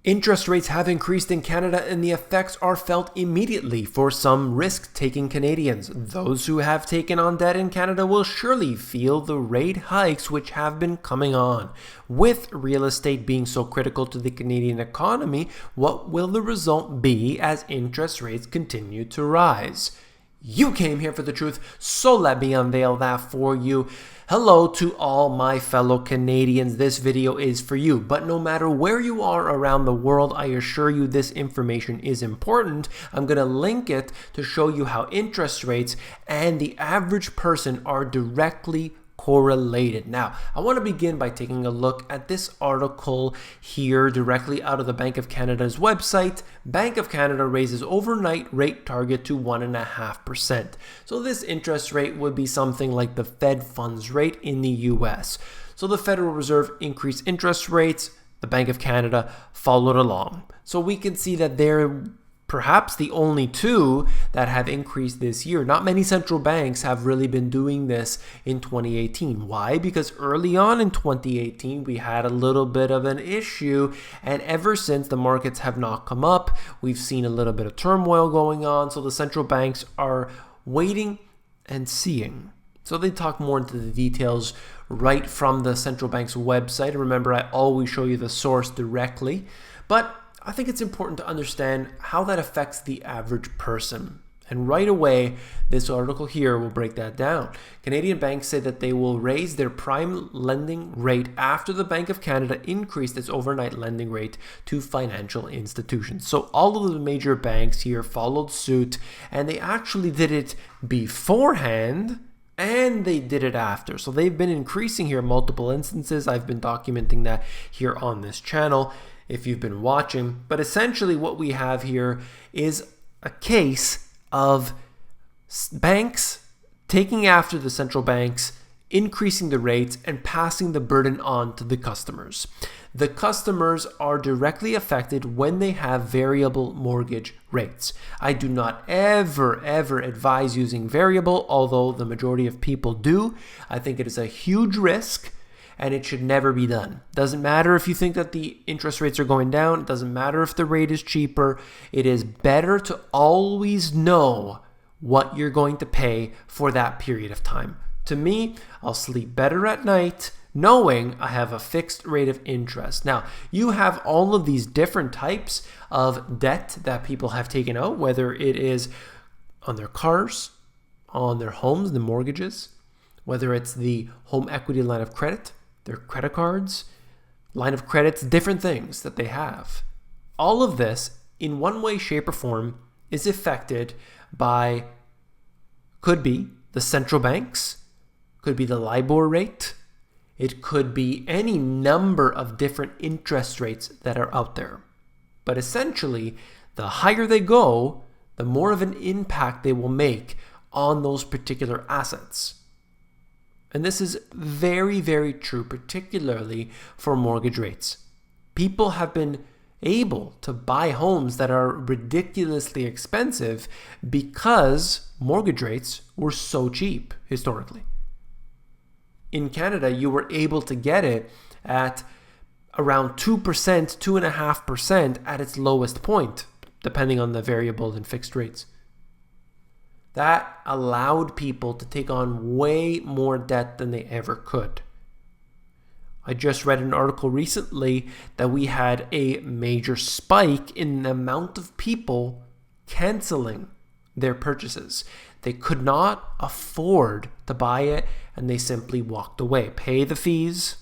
Interest rates have increased in Canada and the effects are felt immediately for some risk-taking Canadians. Those who have taken on debt in Canada will surely feel the rate hikes which have been coming on. With real estate being so critical to the Canadian economy, what will the result be as interest rates continue to rise? You came here for the truth, so let me unveil that for you. Hello to all my fellow Canadians. This video is for you, but no matter where you are around the world, I assure you this information is important. I'm going to link it to show you how interest rates and the average person are directly correlated. Now, I want to begin by taking a look at this article here directly out of the Bank of Canada's website. Bank of Canada raises overnight rate target to 1.5%. So this interest rate would be something like the Fed funds rate in the US. So the Federal Reserve increased interest rates, the Bank of Canada followed along. So we can see that they're perhaps the only two that have increased this year. Not many central banks have really been doing this in 2018. Why? Because early on in 2018, we had a little bit of an issue, and ever since the markets have not come up, we've seen a little bit of turmoil going on. So the central banks are waiting and seeing. So they talk more into the details right from the central bank's website. Remember, I always show you the source directly, but I think it's important to understand how that affects the average person. And right away, this article here will break that down. Canadian banks say that they will raise their prime lending rate after the Bank of Canada increased its overnight lending rate to financial institutions. So all of the major banks here followed suit, and they actually did it beforehand and they did it after. So they've been increasing here multiple instances. I've been documenting that here on this channel if you've been watching. But essentially what we have here is a case of banks taking after the central banks, increasing the rates and passing the burden on to the customers. The customers are directly affected when they have variable mortgage rates. I do not ever advise using variable, although the majority of people do. I think it is a huge risk, and it should never be done. Doesn't matter if you think that the interest rates are going down. It doesn't matter if the rate is cheaper. It is better to always know what you're going to pay for that period of time. To me, I'll sleep better at night knowing I have a fixed rate of interest. Now, you have all of these different types of debt that people have taken out, whether it is on their cars, on their homes, the mortgages, whether it's the home equity line of credit, their credit cards, line of credits, different things that they have. All of this, in one way, shape, or form, is affected by, could be the central banks, could be the LIBOR rate, it could be any number of different interest rates that are out there. But essentially, the higher they go, the more of an impact they will make on those particular assets. And this is very true, particularly for mortgage rates. People have been able to buy homes that are ridiculously expensive because mortgage rates were so cheap historically. In Canada, you were able to get it at around 2%, 2.5% at its lowest point, depending on the variable and fixed rates. That allowed people to take on way more debt than they ever could. I just read an article recently that we had a major spike in the amount of people canceling their purchases. They could not afford to buy it and they simply walked away. Pay the fees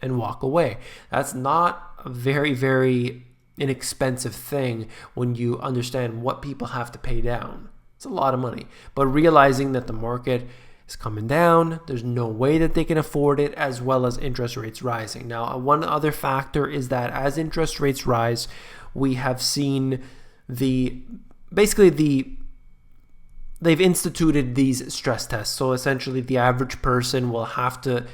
and walk away. That's not a very inexpensive thing when you understand what people have to pay down. It's a lot of money. But realizing that the market is coming down, there's no way that they can afford it, as well as interest rates rising. Now, one other factor is that as interest rates rise, we have seen they've instituted these stress tests. So essentially the average person will have to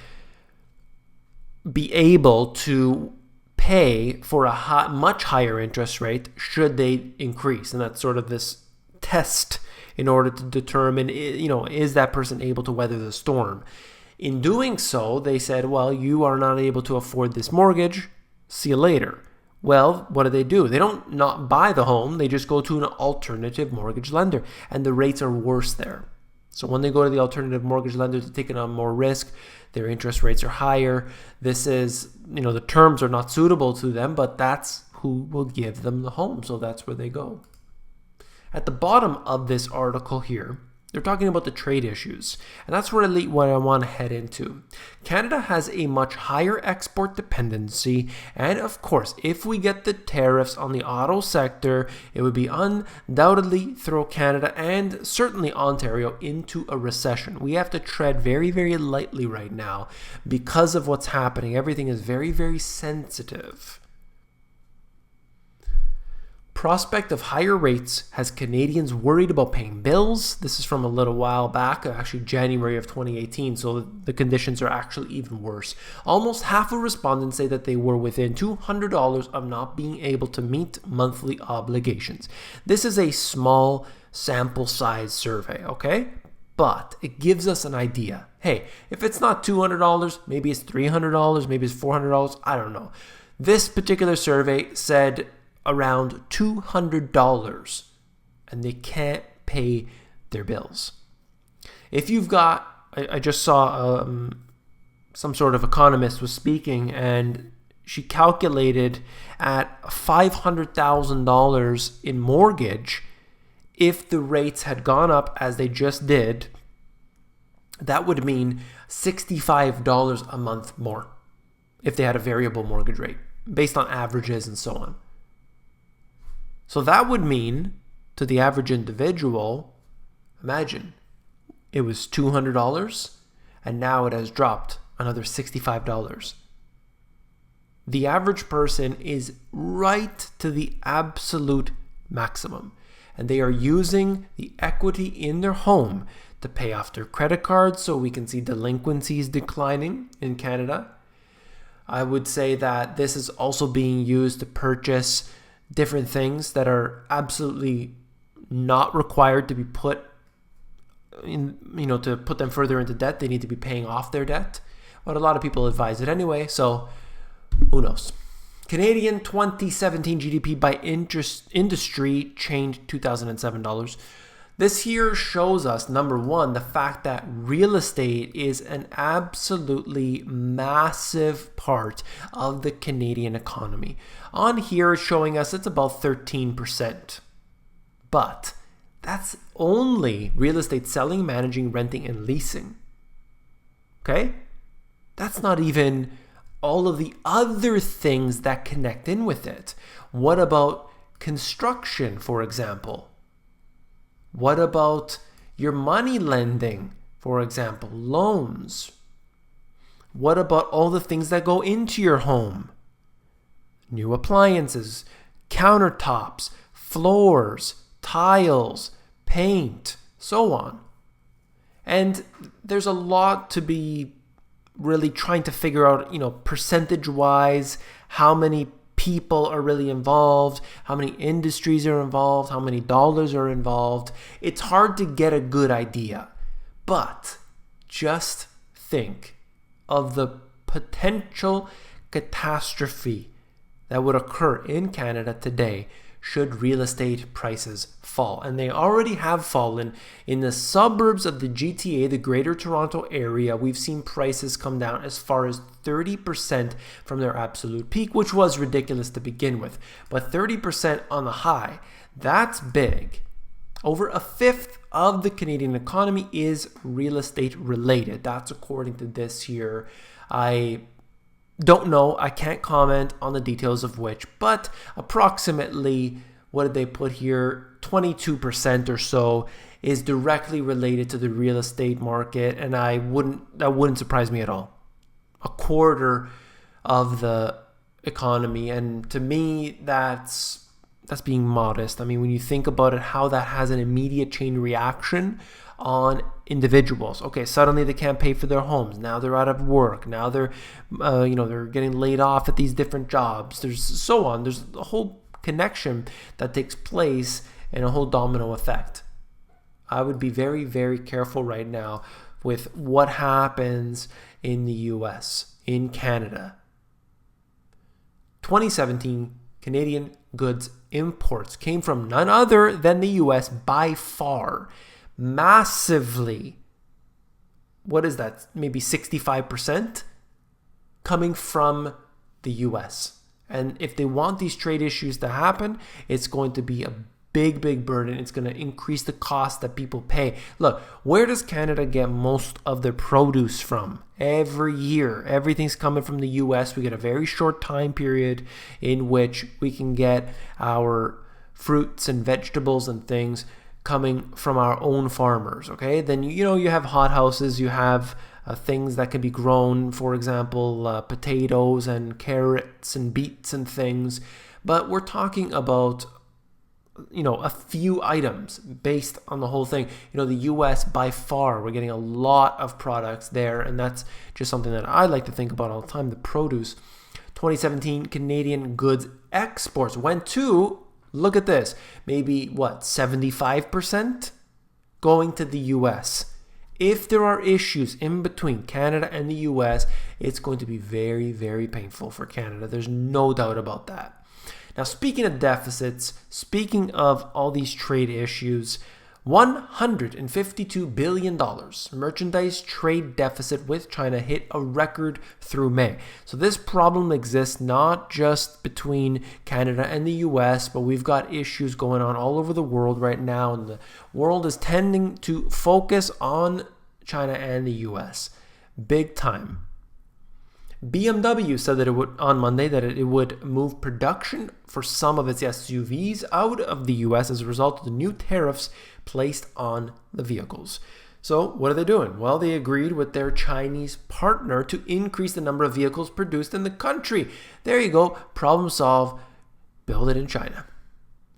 be able to pay for a much higher interest rate should they increase. And that's sort of this test in order to determine, is that person able to weather the storm? In doing so, they said, well, you are not able to afford this mortgage. See you later. Well, what do? They don't not buy the home. They just go to an alternative mortgage lender, and the rates are worse there. So when they go to the alternative mortgage lender to take on more risk, their interest rates are higher. This is, the terms are not suitable to them, but that's who will give them the home. So that's where they go. At the bottom of this article here, they're talking about the trade issues, and that's what I want to head into. Canada has a much higher export dependency, and of course, if we get the tariffs on the auto sector, it would be undoubtedly throw Canada and certainly Ontario into a recession. We have to tread very, very lightly right now because of what's happening. Everything is very, very sensitive. Prospect of higher rates has Canadians worried about paying bills. This is from a little while back, actually January of 2018, so the conditions are actually even worse. Almost half of respondents say that they were within $200 of not being able to meet monthly obligations. This is a small sample size survey, okay? But it gives us an idea. Hey, if it's not $200, maybe it's $300, maybe it's $400, I don't know. This particular survey said around $200 and they can't pay their bills. If you've got, I just saw some sort of economist was speaking, and she calculated at $500,000 in mortgage, if the rates had gone up as they just did, that would mean $65 a month more if they had a variable mortgage rate based on averages and so on. So that would mean to the average individual, imagine, it was $200 and now it has dropped another $65. The average person is right to the absolute maximum, and they are using the equity in their home to pay off their credit cards, so we can see delinquencies declining in Canada. I would say that this is also being used to purchase different things that are absolutely not required to be put in, to put them further into debt. They need to be paying off their debt, but a lot of people advise it anyway, so who knows. Canadian 2017 GDP by industry changed $2,007. This here shows us, number one, the fact that real estate is an absolutely massive part of the Canadian economy. On here, it's showing us it's about 13%. But that's only real estate selling, managing, renting, and leasing. Okay? That's not even all of the other things that connect in with it. What about construction, for example? What about your money lending, for example, loans? What about all the things that go into your home? New appliances, countertops, floors, tiles, paint, so on. And there's a lot to be really trying to figure out, percentage-wise, how many people are really involved, how many industries are involved, how many dollars are involved. It's hard to get a good idea, but just think of the potential catastrophe that would occur in Canada today should real estate prices fall. And they already have fallen. In the suburbs of the GTA, the Greater Toronto Area, we've seen prices come down as far as 30% from their absolute peak, which was ridiculous to begin with. But 30% on the high, that's big. Over a fifth of the Canadian economy is real estate related. That's according to this here. I don't know. I can't comment on the details of which, but approximately, what did they put here? 22% or so is directly related to the real estate market, and that wouldn't surprise me at all. A quarter of the economy, and to me, that's being modest. I mean, when you think about it, how that has an immediate chain reaction on individuals. Okay, suddenly they can't pay for their homes. Now they're out of work. Now they're getting laid off at these different jobs. There's so on. There's a whole connection that takes place and a whole domino effect. I would be very, very careful right now with what happens in the US, in Canada. 2017 Canadian goods imports came from none other than the US by far. Massively. What is that? Maybe 65% coming from the US. And if they want these trade issues to happen, it's going to be a big burden. It's going to increase the cost that people pay. Look, where does Canada get most of their produce from? Every year, everything's coming from the US. We get a very short time period in which we can get our fruits and vegetables and things coming from our own farmers, okay? Then, you have hothouses, you have things that can be grown, for example, potatoes and carrots and beets and things. But we're talking about, a few items based on the whole thing. The US, by far, we're getting a lot of products there, and that's just something that I like to think about all the time, the produce. 2017 Canadian goods exports went to, look at this, maybe 75% going to the US. If there are issues in between Canada and the US, it's going to be very painful for Canada. There's no doubt about that. Now, speaking of deficits, speaking of all these trade issues, $152 billion merchandise trade deficit with China hit a record through May. So this problem exists not just between Canada and the US, but we've got issues going on all over the world right now, and the world is tending to focus on China and the US big time. BMW said that it would, on Monday, that it would move production for some of its SUVs out of the US as a result of the new tariffs placed on the vehicles. So what are they doing? Well, they agreed with their Chinese partner to increase the number of vehicles produced in the country. There you go. Problem solved. Build it in China.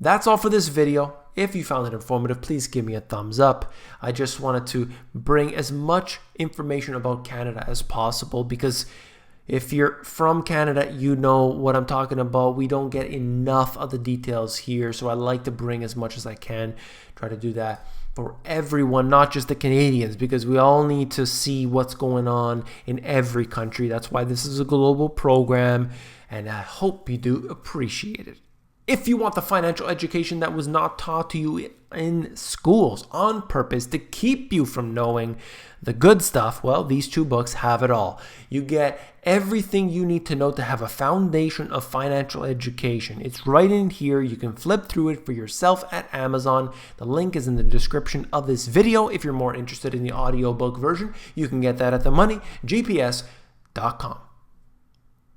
That's all for this video. If you found it informative, please give me a thumbs up. I just wanted to bring as much information about Canada as possible, because if you're from Canada, you know what I'm talking about. We don't get enough of the details here, so I like to bring as much as I can. Try to do that for everyone, not just the Canadians, because we all need to see what's going on in every country. That's why this is a global program, and I hope you do appreciate it. If you want the financial education that was not taught to you in schools on purpose to keep you from knowing the good stuff, well, these two books have it all. You get everything you need to know to have a foundation of financial education. It's right in here. You can flip through it for yourself at Amazon. The link is in the description of this video. If you're more interested in the audiobook version, you can get that at themoneygps.com.